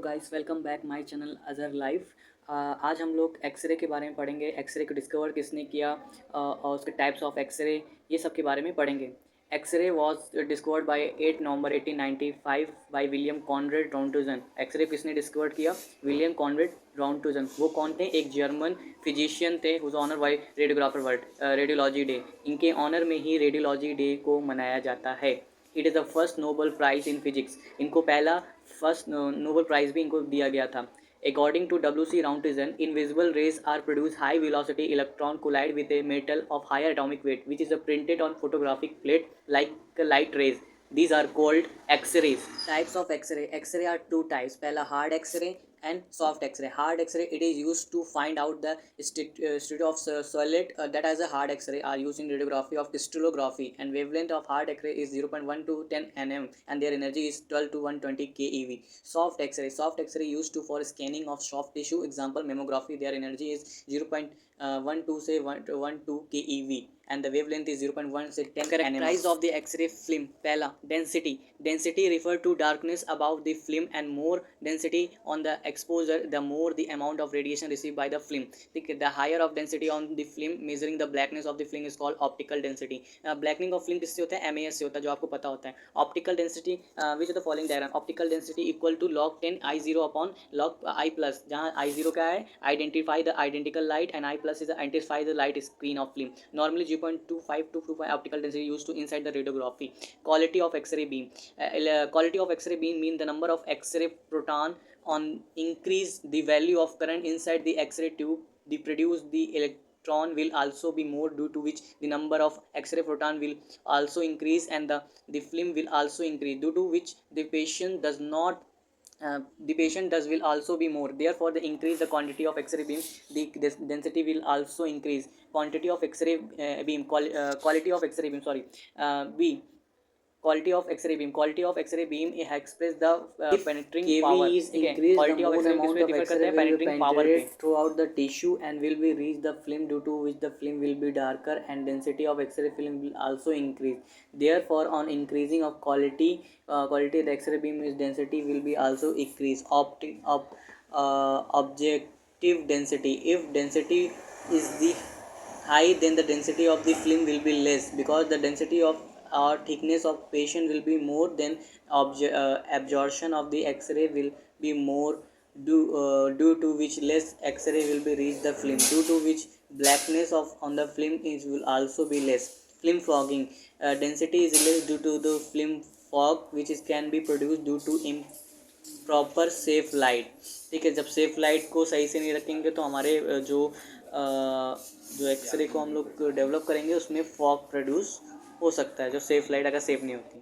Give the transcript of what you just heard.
Guys, welcome back my channel Azhar life. आज हम लोग एक्सरे के बारे में पढ़ेंगे। एक्सरे को डिस्कवर किसने किया और उसके टाइप्स ऑफ एक्सरे, ये सब के बारे में पढ़ेंगे। X-ray was discovered by 8 November 1895 by William Conrad Rontgen. X-ray किसने डिस्कवर किया? William Conrad Rontgen. वो कौन थे? एक जर्मन फिजिशियन थे whose honour by radiographer world radiology day. इनके ऑनर में ही रेडियोलॉजी डे को मनाया जाता है। It is the first Nobel prize in physics. इनको पहला फर्स्ट नोबल प्राइज भी इनको दिया गया था। According to W.C. Rontgen, invisible rays are produced high velocity electron collide with a metal of higher atomic weight, which is printed on photographic plate like light rays. These are called X-rays. Types of X-ray. X-ray are two types. पहला hard X-ray and soft X-ray. Hard X-ray, it is used to find out the state of solid that has a hard X-ray are used in radiography of crystallography, and wavelength of hard X-ray is 0.1 to 10 nm and their energy is 12 to 120 keV. Soft X-ray. Soft X-ray used to for scanning of soft tissue, example mammography. Their energy is 0.12 say 1 to keV and the wavelength is 0.1 say 10 nm. Characteristics of the X-ray film. पहला density. Density refer to darkness above the film and more density on the exposure, the more the amount of radiation received by the film. ठीक है, the higher of density on the film, measuring the blackness of the film is called optical density. Blackening of film किससे होता है? MAS से होता है, जो आपको पता होता है. Optical density, which is the following diagram. Optical density equal to log 10 I0 upon log I plus, जहाँ I0 क्या है? Identify the identical light and I plus is identify the light screen of film. Normally 0.25 to 2 optical density used to inside the radiography. Quality of X-ray beam. Quality of X-ray beam mean the number of X-ray proton on increase the value of current inside the X-ray tube. The produce the electron will also be more, due to which the number of X-ray proton will also increase and the film will also increase, due to which the patient does not the patient does will also be more. Therefore, the increase the quantity of X-ray beam, the density will also increase. Quantity of X-ray beam, quality of X-ray beam, sorry, B. Quality of X-ray beam. Quality of X-ray beam express the penetrating power. is ठीक है, increased, quality the of more X-ray amount किसमें of differ करता X-ray है? will be पेनिट्रिंग power पे. penetrate throughout the tissue and will be reach the film, due to which the film will be darker and density of X-ray film will also increase. Therefore, on increasing of quality the X-ray beam is density will be also increase. Objective density. If density is the high, then the density of the film will be less, because the density of or thickness of patient will be more, then absorption of the X-ray will be more, due to which less X-ray will be reach the film, due to which blackness of on the film is will also be less. Film fogging. Density is less due to the film fog, which is can be produced due to proper safe light. ठीक है, जब safe light को सही से नहीं रखेंगे तो हमारे जो एक्सरे को हम लोग डेवलप करेंगे उसमें फॉग प्रोड्यूस हो सकता है, जो सेफ लाइट अगर सेफ नहीं होती.